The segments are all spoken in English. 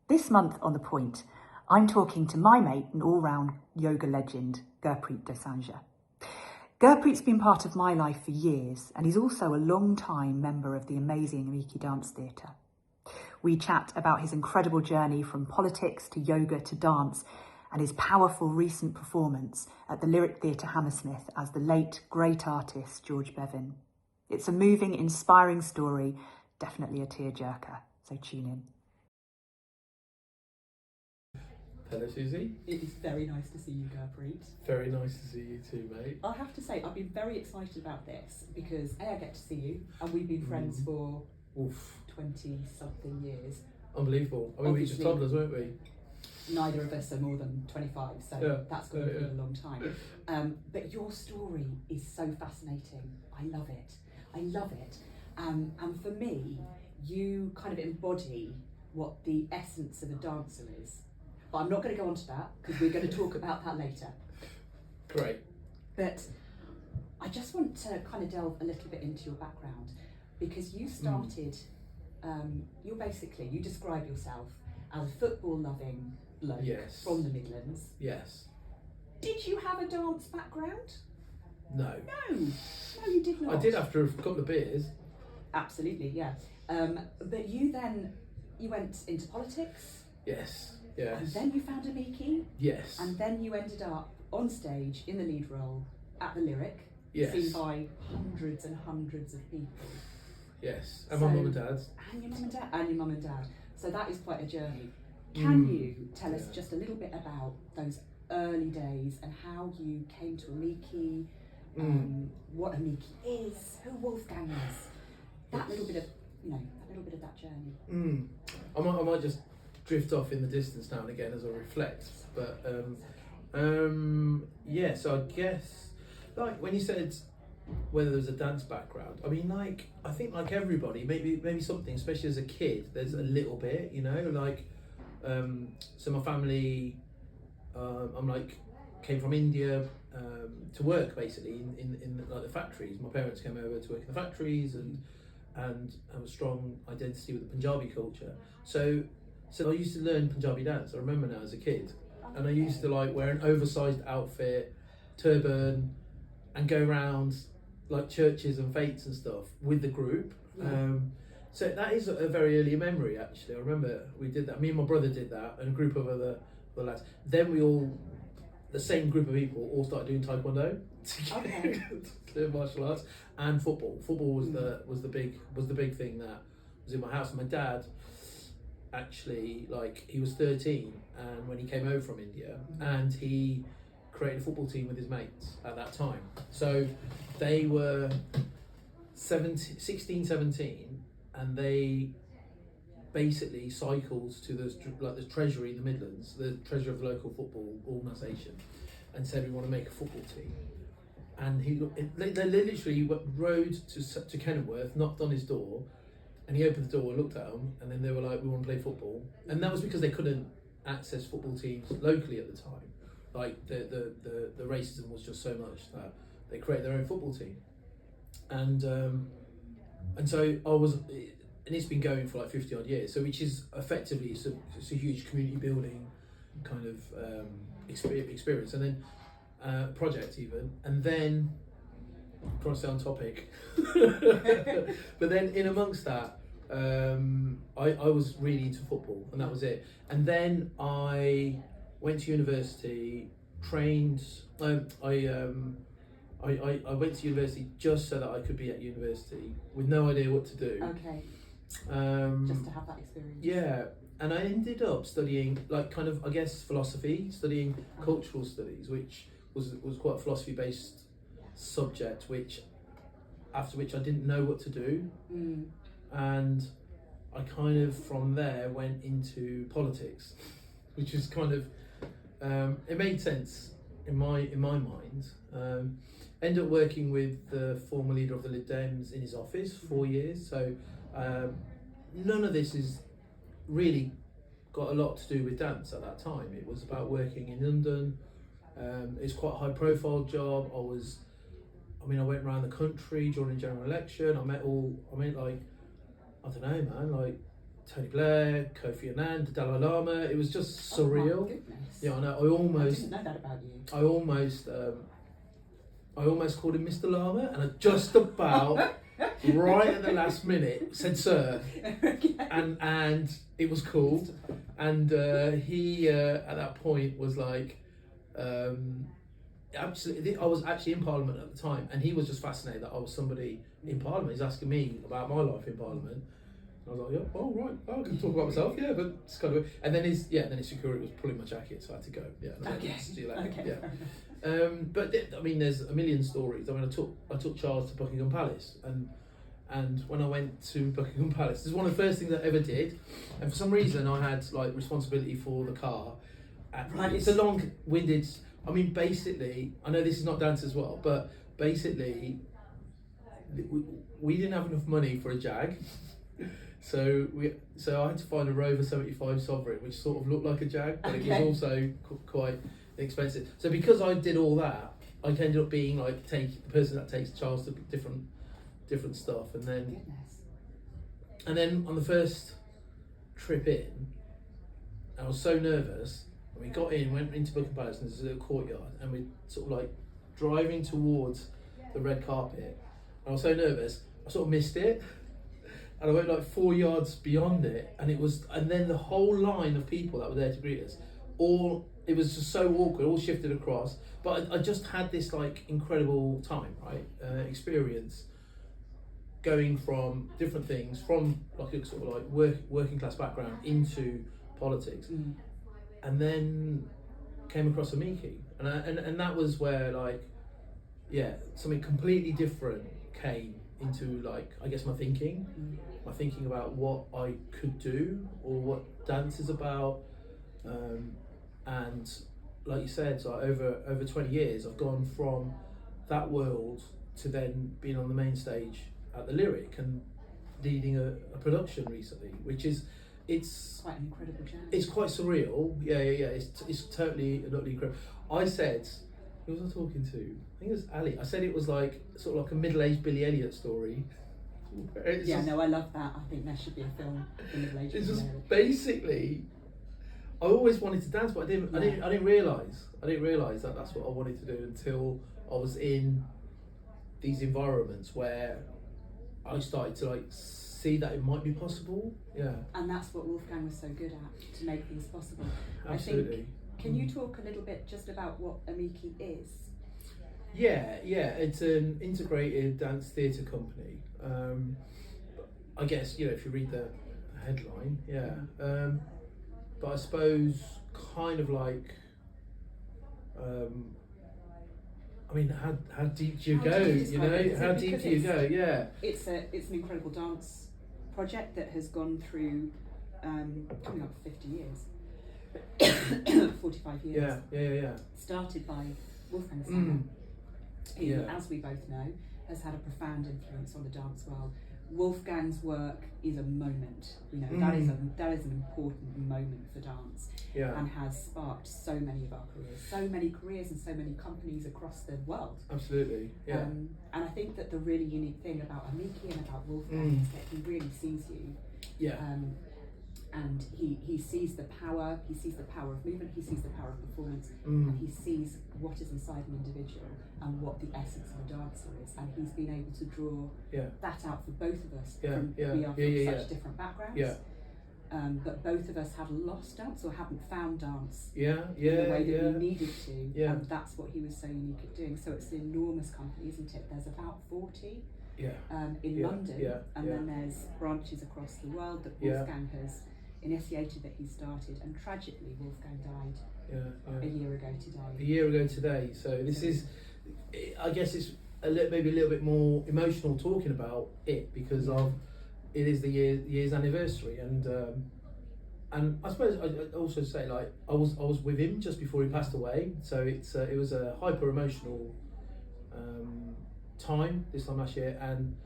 This month on The Point, I'm talking to my mate and all-round yoga legend, Gurpreet Dosanjh. Gurpreet's been part of my life for years, and he's also a long-time member of the amazing Amici Dance Theatre. We chat about his incredible journey from politics to yoga to dance, and his powerful recent performance at the Lyric Theatre Hammersmith as the late great artist George Bevan. It's a moving, inspiring story, definitely a tearjerker, so tune in. Hello, Suzie. It is very nice to see you, Gurpreet. Very nice to see you too, mate. I have to say, I've been very excited about this because A, I get to see you, and we've been friends for 20-something years. Unbelievable. I mean, we were just toddlers, weren't we? Neither of us are more than 25, so Yeah. that's going to be a long time. But your story is so fascinating. I love it. I love it. And for me, you kind of embody what the essence of a dancer is. But I'm not going to go on to that because we're going to talk about that later. Great. But I just want to kind of delve a little bit into your background because you started, you describe yourself as a football-loving bloke from the Midlands. Yes. Did you have a dance background? No. No, you did not. I did after a couple of beers. Absolutely, yeah. But you went into politics. Yes. And then you found Amici. Yes. And then you ended up on stage in the lead role at the Lyric, seen by hundreds and hundreds of people. Yes, and my mum and dad. And your mum and dad. So that is quite a journey. Can you tell us just a little bit about those early days and how you came to Amici, what Amici is, who Wolfgang is, that little bit of that journey. I might just drift off in the distance now and again as I reflect, but so I guess like when you said whether there's a dance background, I mean, like, I think like everybody, maybe something, especially as a kid, there's a little bit, you know, like, so my family, came from India to work basically in like the factories. My parents came over to work in the factories and have a strong identity with the Punjabi culture. So I used to learn Punjabi dance, I remember now as a kid, and I used to like wear an oversized outfit, turban, and go around like churches and fetes and stuff with the group. So that is a very early memory actually. I remember we did that, me and my brother did that, and a group of other lads. Then the same group of people all started doing taekwondo to martial arts and football. Football was the big thing that was in my house. And my dad actually, like, he was 13 and when he came over from India, and he created a football team with his mates at that time. So they were 16, 17, and they basically cycled to the treasury in the Midlands, the treasury of the local football organisation, and said, we want to make a football team. And they literally rode to Kenilworth, knocked on his door, and he opened the door and looked at them, and then they were like, we want to play football. And that was because they couldn't access football teams locally at the time. Like the racism was just so much that they created their own football team. And so I was, and it's been going for like 50 odd years, so which is effectively it's a huge community building kind of experience, and then project even, and then trying to stay on topic. But then in amongst that, I was really into football, and that was it. And then I went to university, trained. I went to university just so that I could be at university with no idea what to do. Okay. Just to have that experience. Yeah, and I ended up studying like kind of, I guess, philosophy, studying cultural studies, which was quite a philosophy-based subject, after which I didn't know what to do, and I kind of from there went into politics, which is kind of it made sense in my mind. Ended up working with the former leader of the Lib Dems in his office for 4 years, so none of this is really got a lot to do with dance at that time. It was about working in London. It's quite a high profile job. I went around the country during the general election. I met like, I don't know, man, like Tony Blair, Kofi Annan, the Dalai Lama. It was just surreal. Oh my goodness. Yeah, I know. I didn't know that about you. I almost called him Mr. Lama, and I just about right at the last minute said sir, and it was cool. And he at that point was like, absolutely. I was actually in Parliament at the time, and he was just fascinated that I was somebody in Parliament. He's asking me about my life in Parliament. I was like, yeah, oh right, I can talk about myself, yeah, but it's kind of. And then his security was pulling my jacket, so I had to go. Yeah, Okay. See you later. Okay. Yeah. But I mean, there's a million stories. I mean, I took Charles to Buckingham Palace, and when I went to Buckingham Palace, this is one of the first things I ever did, and for some reason I had like responsibility for the car. Right. It's a long-winded. I mean, basically, I know this is not dance as well, but basically, we didn't have enough money for a Jag. So I had to find a Rover 75 Sovereign, which sort of looked like a Jag, but it was also quite expensive. So because I did all that, I ended up being like the person that takes Charles to different stuff, and then on the first trip in, I was so nervous. And we got in, went into Buckingham Palace, and there's a little courtyard, and we sort of like driving towards the red carpet. And I was so nervous, I sort of missed it. And I went like 4 yards beyond it, and then the whole line of people that were there to greet us, it was just so awkward, all shifted across. But I just had this like incredible time, right? Experience going from different things, from like a sort of like working class background into politics, and then came across Amici, and that was where like, yeah, something completely different came into like, I guess my thinking about what I could do or what dance is about, and like you said, so over 20 years I've gone from that world to then being on the main stage at the Lyric and leading a production recently, which is it's quite an incredible journey. It's quite surreal. Yeah. It's totally and utterly incredible. I said, who was I talking to? I think it was Ali. I said it was like sort of like a middle-aged Billy Elliot story. I love that. I think there should be a film for middle-aged. It's just basically, I always wanted to dance, but I didn't realise that that's what I wanted to do until I was in these environments where I started to like see that it might be possible. Yeah. And that's what Wolfgang was so good at, to make things possible. Absolutely. I think, can you talk a little bit just about what Amici is? Yeah, it's an integrated dance theatre company. I guess, if you read the headline, but I suppose kind of like, I mean, how deep do you go? How deep do you go? Yeah. It's an incredible dance project that has gone through coming up 50 years, 45 years. Yeah. Started by Wolfgang Dosanjh, who, as we both know, has had a profound influence on the dance world. Wolfgang's work is a moment, that is an important moment for dance, and has sparked so many of our careers and so many companies across the world. Absolutely, yeah. And I think that the really unique thing about Amici and about Wolfgang is that he really sees you. Yeah. And he sees the power of movement, he sees the power of performance, and he sees what is inside an individual and what the essence of a dancer is, and he's been able to draw that out for both of us. We are from such different backgrounds, but both of us have lost dance or haven't found dance in the way that we needed to, and that's what he was so unique at doing. So it's an enormous company, isn't it? There's about 40 in London, and then there's branches across the world that Wolfgang has initiated, that he started, and tragically Wolfgang died a year ago today. So this is, I guess it's maybe a little bit more emotional talking about it because it is the year's anniversary, and I suppose I also say, like, I was with him just before he passed away, so it was a hyper emotional time this time last year, and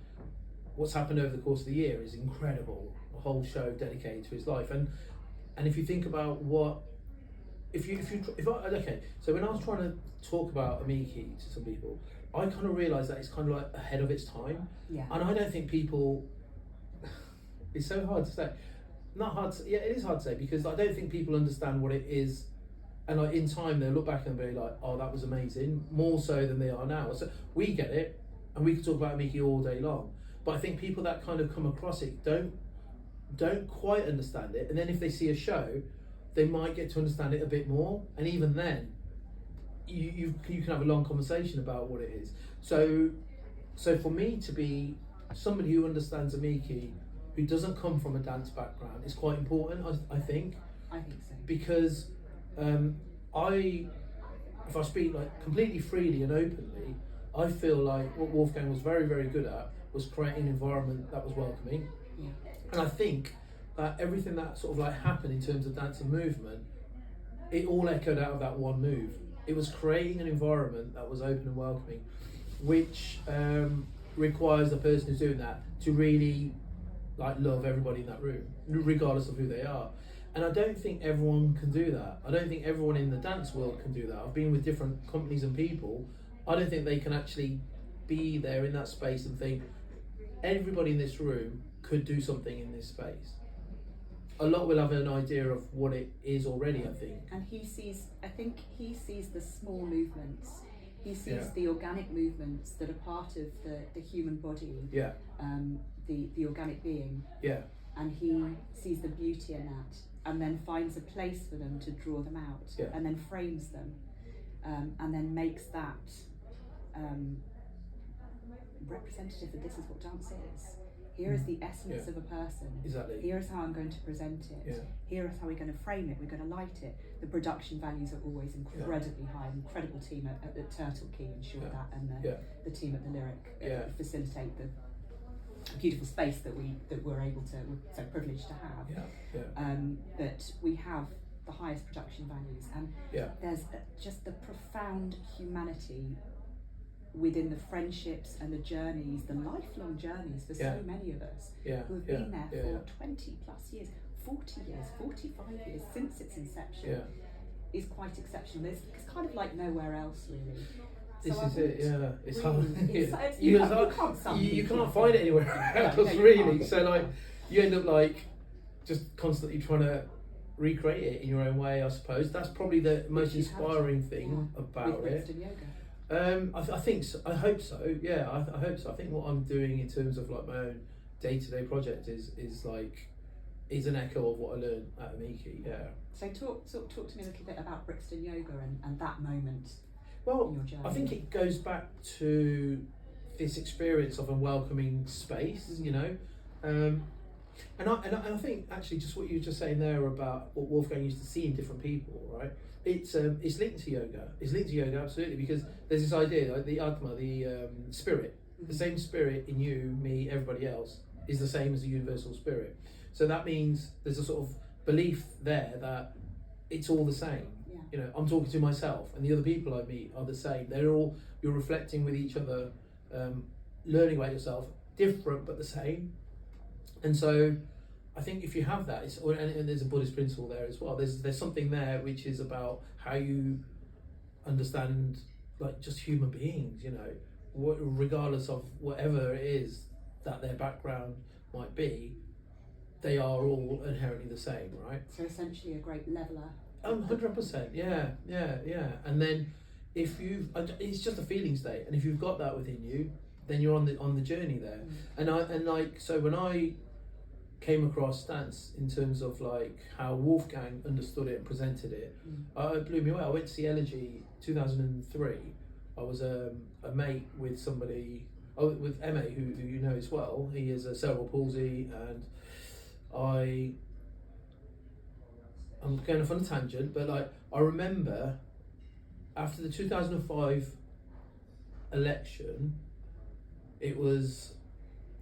what's happened over the course of the year is incredible. A whole show dedicated to his life, and if you think about so when I was trying to talk about Amici to some people, I kind of realised that it's kind of like ahead of its time, and I don't think people. It's so hard to say. not hard to, yeah, it is hard to say, because I don't think people understand what it is, and like in time they'll look back and be like, oh, that was amazing, more so than they are now. So we get it, and we can talk about Amici all day long, but I think people that kind of come across it don't quite understand it, and then if they see a show, they might get to understand it a bit more, and even then you can have a long conversation about what it is. So for me to be somebody who understands Amici, who doesn't come from a dance background, is quite important, I think. I think so. Because if I speak like completely freely and openly, I feel like what Wolfgang was very, very good at was creating an environment that was welcoming. Yeah. And I think that everything that sort of like happened in terms of dance and movement, it all echoed out of that one move. It was creating an environment that was open and welcoming, which requires the person who's doing that to really like love everybody in that room, regardless of who they are. And I don't think everyone can do that. I don't think everyone in the dance world can do that. I've been with different companies and people. I don't think they can actually be there in that space and think everybody in this room could do something in this space. A lot will have an idea of what it is already, I think. And I think he sees the small movements. He sees Yeah. the organic movements that are part of the human body, Yeah, the organic being, yeah, and he sees the beauty in that, and then finds a place for them to draw them out, Yeah. and then frames them, and then makes that representative that this is what dance is. Here is the essence Yeah. of a person. exactly. Here is how I'm going to present it. Yeah. Here is how we're going to frame it. We're going to light it. The production values are always incredibly high. Incredible team at the Turtle Key ensure Yeah. that, and Yeah. the team at the Lyric Yeah. facilitate the beautiful space that we're able to. We're so privileged to have. Yeah, yeah, But we have the highest production values, and yeah, there's just the profound humanity within the friendships and the journeys, the lifelong journeys for Yeah. so many of us yeah, who have yeah, been there yeah, for yeah. 20 plus years, 40 years, 45 years since its inception, Yeah. is quite exceptional. It's kind of like nowhere else, really. This So I is it, wouldn't yeah. It's really- hard. it's- You can't sum you people can't up. find it anywhere else, No, you really. can't. So like, you end up like just constantly trying to recreate it in your own way, I suppose. That's probably the most Which you have inspiring done, thing yeah, about with it. Brixton Yoga. I think so. I hope so. Yeah, I hope so. I think what I'm doing in terms of like my own day-to-day project is an echo of what I learned at Amici. Yeah. So talk to me a little bit about Brixton Yoga and that moment Well, in your journey. I think it goes back to this experience of a welcoming space, you know, and I think actually just what you were just saying there about what Wolfgang used to see in different people, right? It's linked to yoga. It's linked to yoga absolutely, because there's this idea like the Atma, the spirit, the same spirit in you, me, everybody else is the same as the universal spirit. So that means there's a sort of belief there that it's all the same. Yeah. You know, I'm talking to myself, and the other people I meet are the same. You're reflecting with each other, learning about yourself, different but the same. And so, I think if you have that, and there's a Buddhist principle there as well. There's something there which is about how you understand, like, just human beings. You know, regardless of whatever it is that their background might be, they are all inherently the same, right? So essentially a great leveler. 100%, yeah. And then it's just a feeling state, and if you've got that within you, then you're on the journey there. So when I came across dance in terms of like how Wolfgang understood it and presented it, it blew me away. I went to see Elegy 2003. I was a mate with somebody, with Emma, who you know as well. He is a cerebral palsy, and I'm going off on a tangent, but like I remember after the 2005 election, it was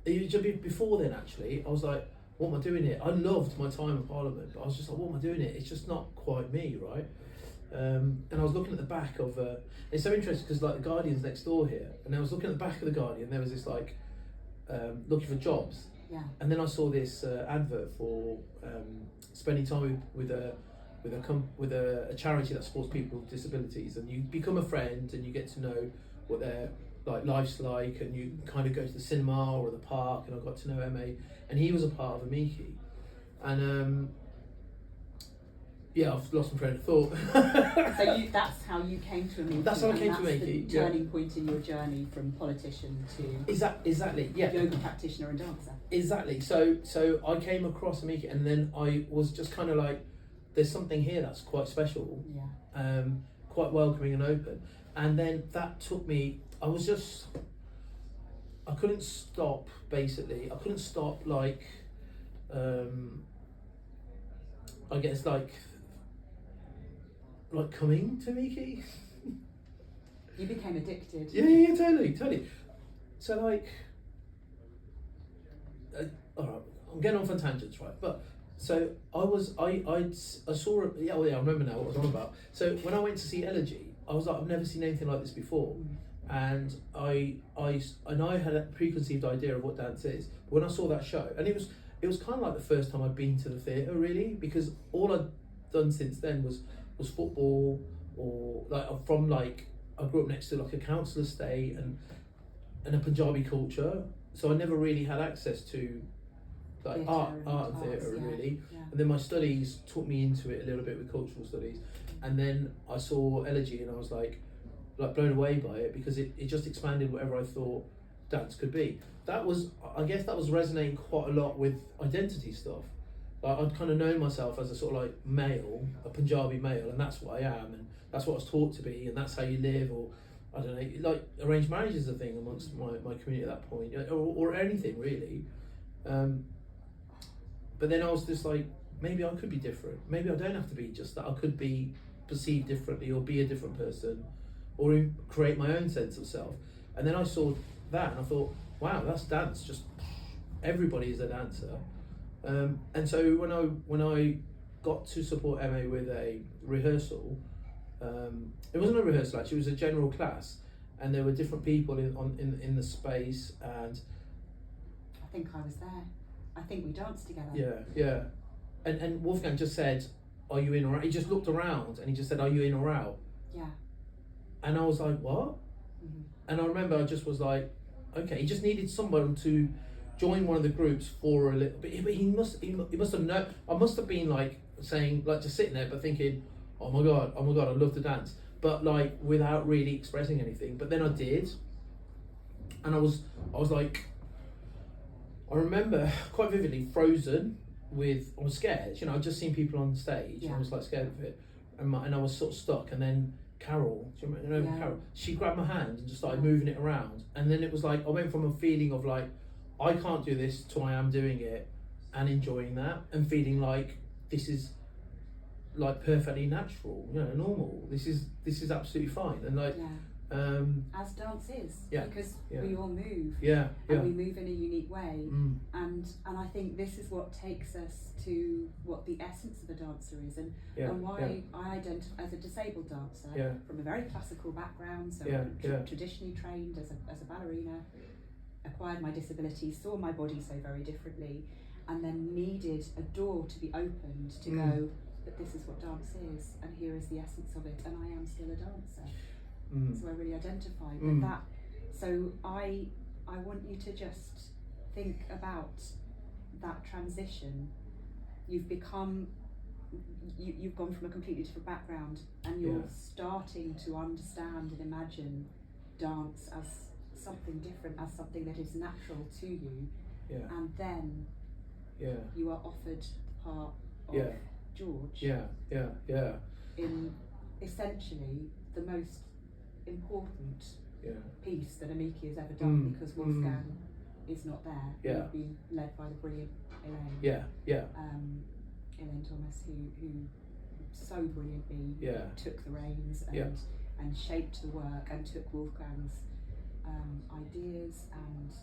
just before then actually, I was like, what am I doing here? I loved my time in Parliament, but I was just like, what am I doing here? It's just not quite me, right? And I was looking at the back of, it's so interesting because like the Guardian's next door here, and I was looking at the back of the Guardian, there was this like, looking for jobs. Yeah. And then I saw this advert for spending time with a charity that supports people with disabilities, and you become a friend and you get to know what their like life's like, and you kind of go to the cinema or the park. And I got to know Ma, and he was a part of Amici, And yeah, I've lost my train of thought. So that's how you came to Amici. That's how I came to Amici. Amici, The turning point in your journey from politician to Exactly, yeah. yoga practitioner and dancer. Exactly. So I came across Amici, and then I was just kind of like, there's something here that's quite special, Yeah. quite welcoming and open. And then that took me. I couldn't stop. Basically, I couldn't stop. Like, I guess like coming to Amici. You became addicted. Yeah, totally. So like, all right, I'm getting off on tangents, right? But so I saw it. Yeah, well, yeah, I remember now what I was on about. So when I went to see Elegy, I was like, I've never seen anything like this before, and I had a preconceived idea of what dance is. But when I saw that show, and it was kind of like the first time I'd been to the theatre, really, because all I'd done since then was football, or like from like I grew up next to like a council estate and a Punjabi culture, so I never really had access to like art and theatre, really. Yeah. And then my studies took me into it a little bit with cultural studies, and then I saw Elegy and I was like blown away by it, because it just expanded whatever I thought dance could be. I guess that was resonating quite a lot with identity stuff. Like, I'd kind of known myself as a sort of like male, a Punjabi male, and that's what I am, and that's what I was taught to be, and that's how you live, or I don't know, like arranged marriage is a thing amongst my community at that point, or anything really. But then I was just like, maybe I could be different. Maybe I don't have to be just that. I could be perceived differently, or be a different person, or create my own sense of self. And then I saw that and I thought, wow, that's dance. Just everybody is a dancer. And so when I got to support Emma with a rehearsal, it wasn't a rehearsal actually, it was a general class, and there were different people in the space, and I think I was there. I think we danced together. Yeah. And Wolfgang just said, are you in or out? He just looked around and he just said, are you in or out? Yeah. And I was like, what? And I remember I just was like, okay, he just needed someone to join one of the groups for a little bit. But he must have known. I must have been like saying, like just sitting there, but thinking, oh my god, I love to dance, but like without really expressing anything. But then I did, and I was like, I remember quite vividly frozen with, I was scared. I'd just seen people on stage, and I was like scared of it, and I was sort of stuck. And then Carol, do you remember Carol? She grabbed my hand and just started moving it around, and then it was like I went from a feeling of like, I can't do this, to I am doing it and enjoying that, and feeling like this is like perfectly natural, normal. This is absolutely fine, and like as dance is, because Yeah. we all move, Yeah. and we move in a unique way, and I think this is what takes us to what the essence of a dancer is, and why I identify as a disabled dancer from a very classical background, so I'm traditionally trained as a ballerina, acquired my disability, saw my body so very differently, and then needed a door to be opened to go, but this is what dance is, and here is the essence of it, and I am still a dancer. So I really identify with that. So I want you to just think about that transition. You've become, you've gone from a completely different background, and you're starting to understand and imagine dance as something different, as something that is natural to you, and then you are offered the part of George in essentially the most important piece that Amici has ever done, because Wolfgang is not there. We've been led by the brilliant Elaine. Elaine Thomas, who so brilliantly took the reins and shaped the work, and took Wolfgang's ideas and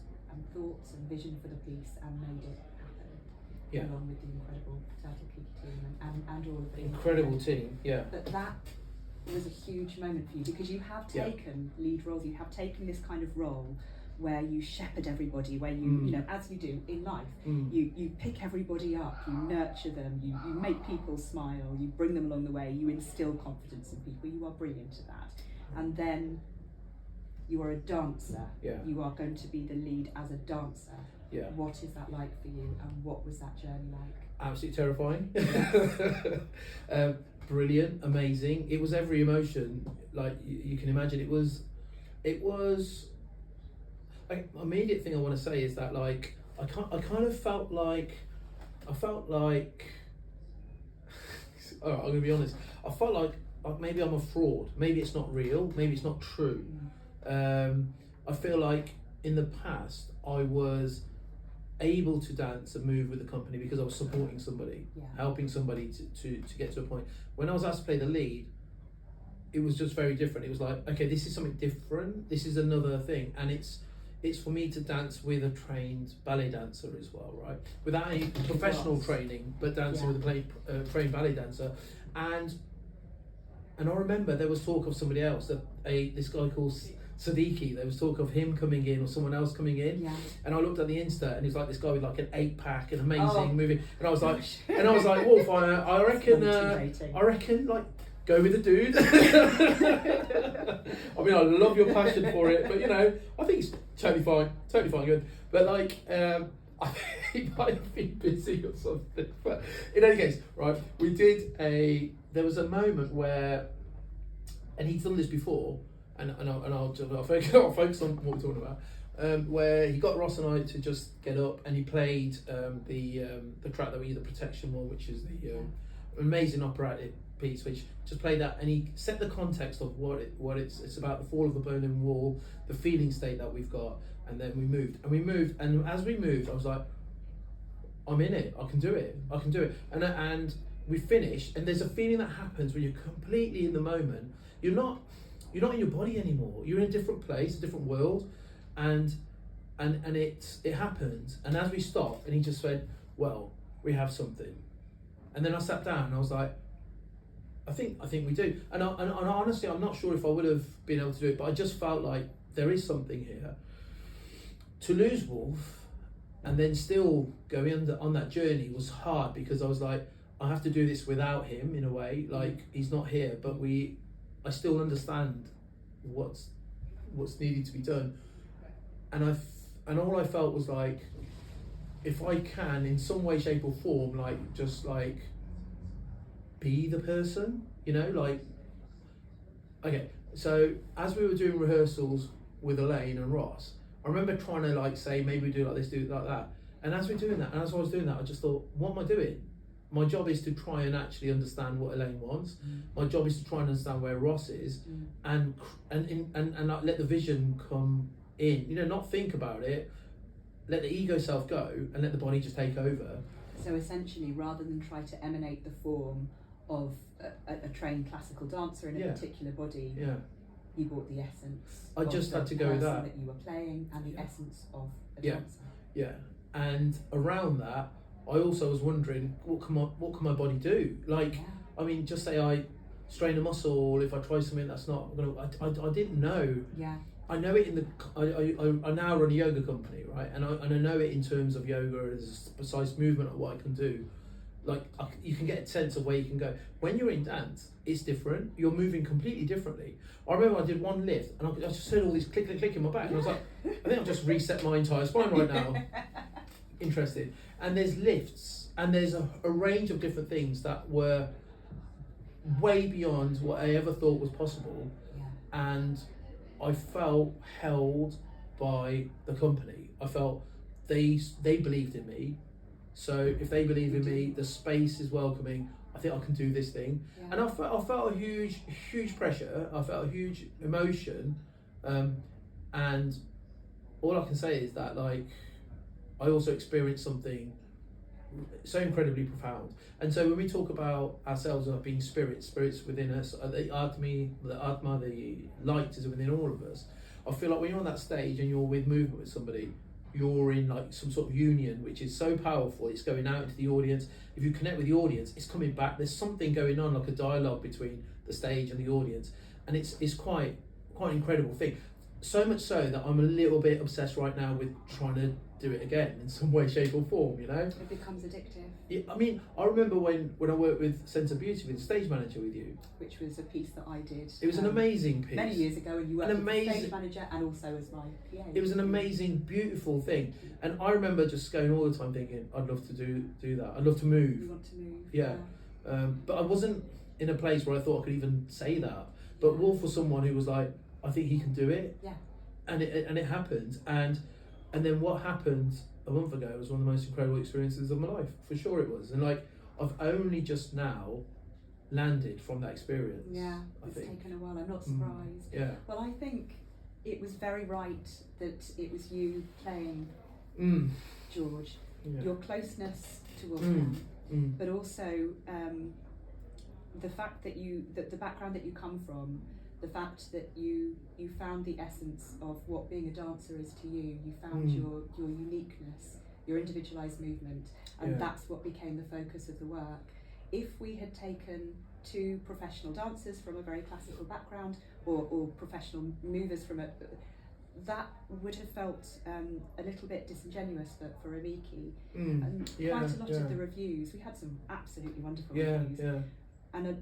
thoughts and vision for the piece and made it happen, along with the incredible Turtle Kiki team and all of the incredible team. But that was a huge moment for you, because you have taken lead roles, you have taken this kind of role where you shepherd everybody, where you as you do in life, you pick everybody up, you nurture them, you make people smile, you bring them along the way, you instill confidence in people. You are brilliant at that. And then you are a dancer. You are going to be the lead as a dancer. What is that like for you, and what was that journey like? absolutely terrifying. Brilliant, amazing. It was every emotion, like you can imagine. It was. Like, immediate thing I want to say is that like I kind of felt like. All right, I'm gonna be honest. I felt like maybe I'm a fraud. Maybe it's not real. Maybe it's not true. I feel like in the past I was able to dance and move with the company because I was supporting somebody, helping somebody to get to a point. When I was asked to play the lead, it was just very different. It was like, okay, this is something different. This is another thing, and it's for me to dance with a trained ballet dancer as well, right? Without any professional training, but dancing with a trained ballet dancer, and I remember there was talk of somebody else, this guy called Suzie. There was talk of him coming in or someone else coming in, and I looked at the Insta, and he's like this guy with like an 8-pack and amazing moving, and I was like, Wolf, I reckon, like, go with the dude. I mean, I love your passion for it, but you know, I think it's totally fine, good. But like, I think he might have been busy or something. But in any case, right, there was a moment where, and he's done this before, and I'll focus on what we're talking about. Where he got Ross and I to just get up, and he played the track that we use, the Protection one, which is the amazing operatic piece, which just played that, and he set the context of what it's about, the fall of the Berlin Wall, the feeling state that we've got, and then we moved, and as we moved, I was like, I'm in it, I can do it, and we finished, and there's a feeling that happens when you're completely in the moment. You're not in your body anymore. You're in a different place, a different world, and it happened. And as we stopped, and he just said, "Well, we have something," and then I sat down, and I was like, I think we do. And honestly, I'm not sure if I would have been able to do it, but I just felt like there is something here. To lose Wolf, and then still going on that journey was hard, because I was like, I have to do this without him in a way. Like, he's not here, but I still understand what's needed to be done. And all I felt was like, if I can in some way, shape or form, like, just like be the person, you know, like, okay, so as we were doing rehearsals with Elaine and Ross, I remember trying to like say, maybe we do like this, do it like that, and as we're doing that, and as I was doing that, I just thought, what am I doing? My job is to try and actually understand what Elaine wants. My job is to try and understand where Ross is, and let the vision come in, you know, not think about it, let the ego self go, and let the body just take over. So essentially, rather than try to emanate the form of a trained classical dancer in a particular body, you brought the essence. I just had to go with that you were playing, and the essence of a dancer. Yeah, and around that, I also was wondering, what can my body do? Like, I mean, just say I strain a muscle, or if I try something that's not gonna, I didn't know. Yeah. I know it in the. I now run a yoga company, right? And I know it in terms of yoga as a precise movement of what I can do. Like, you can get a sense of where you can go. When you're in dance, it's different. You're moving completely differently. I remember I did one lift, and I just heard all this click, click, click in my back, and I was like, I think I've just reset my entire spine right now. Interesting. And there's lifts, and there's a range of different things that were way beyond what I ever thought was possible. And I felt held by the company. I felt they believed in me. So if they believe in me, the space is welcoming. I think I can do this thing. And I felt a huge pressure. I felt a huge emotion. And all I can say is that, like, I also experienced something so incredibly profound. And so when we talk about ourselves as being spirits within us, the Atma, the light is within all of us. I feel like when you're on that stage and you're with movement with somebody, you're in like some sort of union, which is so powerful. It's going out into the audience. If you connect with the audience, it's coming back. There's something going on, like a dialogue between the stage and the audience, and it's quite an incredible thing. So much so that I'm a little bit obsessed right now with trying to do it again in some way, shape, or form. You know, It becomes addictive. yeah, I mean, I remember when I worked with Centre Beauty, with stage manager with you. Which was a piece that I did. It was an amazing piece. Many years ago, and you worked An as amazing- stage manager and also as my PA. It was an amazing, beautiful thing, and I remember just going all the time thinking, I'd love to do that. I'd love to move. You want to move. Yeah. But I wasn't in a place where I thought I could even say that. But more for someone who was like, I think he can do it. Yeah. And it happened, and then what happened a month ago was one of the most incredible experiences of my life, for sure it was. And like, I've only just now landed from that experience. Yeah, I it's think. taken a while. I'm not surprised. Yeah. Well, I think it was very right that it was you playing George. Yeah. Your closeness to Wolfgang, but also the fact that the background that you come from, the fact that you found the essence of what being a dancer is to you. You found your uniqueness, your individualized movement, and that's what became the focus of the work. If we had taken two professional dancers from a very classical background, or professional movers from that would have felt a little bit disingenuous for Amici. And quite a lot of the reviews, we had some absolutely wonderful reviews. Yeah.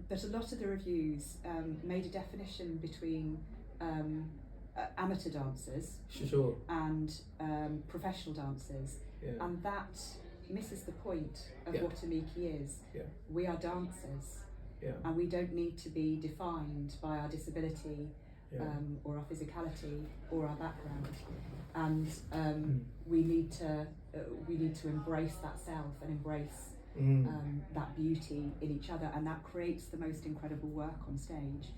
But a lot of the reviews made a definition between amateur dancers Sure. and professional dancers, Yeah. and that misses the point of Yeah. what Amici is. Yeah. We are dancers, Yeah. and we don't need to be defined by our disability or our physicality or our background, and we need to embrace that self and embrace that beauty in each other, and that creates the most incredible work on stage.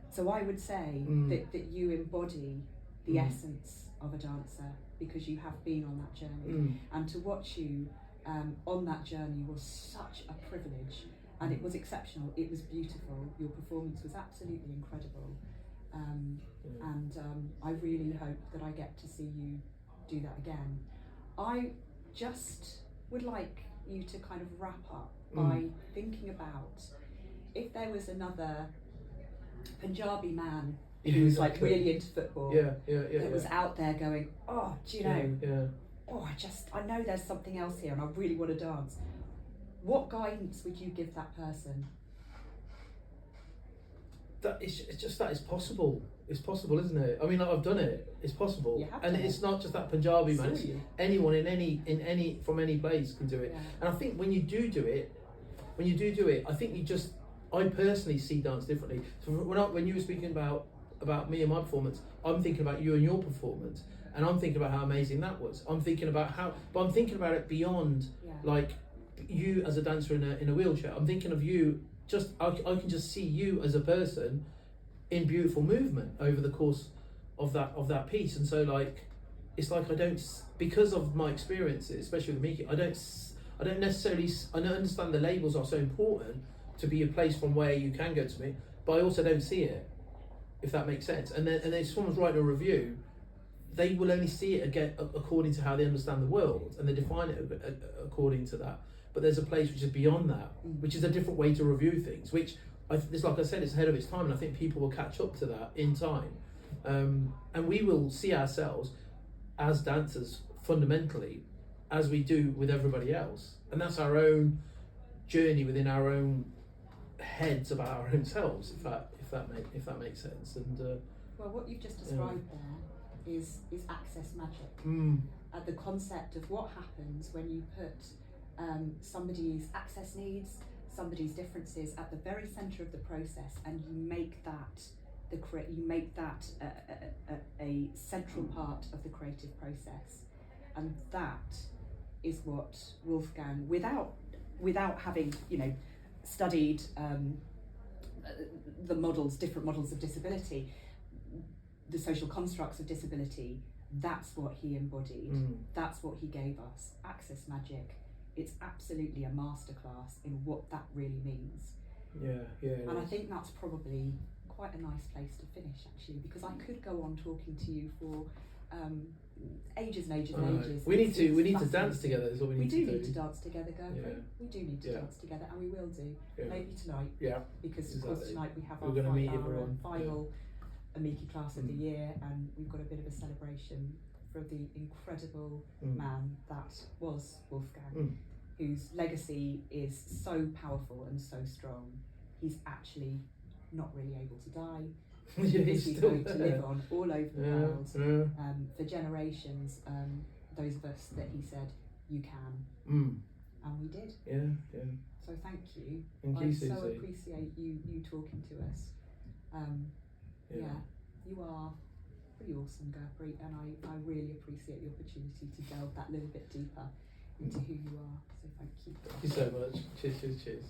So I would say that you embody the essence of a dancer, because you have been on that journey, and to watch you on that journey was such a privilege, and it was exceptional. It was beautiful. Your performance was absolutely incredible, and I really hope that I get to see you do that again. I just would like you to kind of wrap up by thinking about if there was another Punjabi man who's like really into football, that was out there going, oh, do you know, oh, I know there's something else here and I really want to dance. What guidance would you give that person? It's possible. It's possible, isn't it? I mean, I've done it. It's possible, You have and done it's it. not just that Punjabi man. It's Absolutely. anyone in any from any place can do it. Yeah. And I think when you do it, I think I personally see dance differently. So when you were speaking about me and my performance, I'm thinking about you and your performance, and I'm thinking about how amazing that was. I'm thinking about I'm thinking about it beyond like you as a dancer in a wheelchair. I'm thinking of you. I can just see you as a person in beautiful movement over the course of that piece, and so like it's like I don't, because of my experiences, especially with Miki, I don't necessarily, I don't understand the labels are so important to be a place from where you can go to me, but I also don't see it, if that makes sense. And then if someone's writing a review, they will only see it again according to how they understand the world, and they define it according to that. But there's a place which is beyond that, which is a different way to review things, which it's like I said, it's ahead of its time, and I think people will catch up to that in time. And we will see ourselves as dancers fundamentally, as we do with everybody else. And that's our own journey within our own heads about our own selves, if that makes sense. And well, what you've just described there is access magic. The concept of what happens when you put somebody's access needs, somebody's differences at the very centre of the process, and you make that a central part of the creative process. And that is what Wolfgang, without having studied the different models of disability, the social constructs of disability, that's what he embodied. That's what he gave us. Access magic. It's absolutely a masterclass in what that really means. And I think that's probably quite a nice place to finish, actually, because I could go on talking to you for ages and ages and ages. We need to dance together. Is what we need to do. We do need to dance together, Gurpreet. We do need to dance together, and we will do. Maybe tonight. Because of course tonight we have our final Amici class of the year, and we've got a bit of a celebration for the incredible man that was Wolfgang, whose legacy is so powerful and so strong. He's actually not really able to die. Because he's going to live on all over the world for generations. Those of us that he said, you can. And we did. Yeah. So thank you. Thank you, I Suzie. so appreciate you talking to us. You are pretty awesome, Gurpreet, and I really appreciate the opportunity to delve that little bit deeper into who you are. So thank you. Thank you so much. Cheers.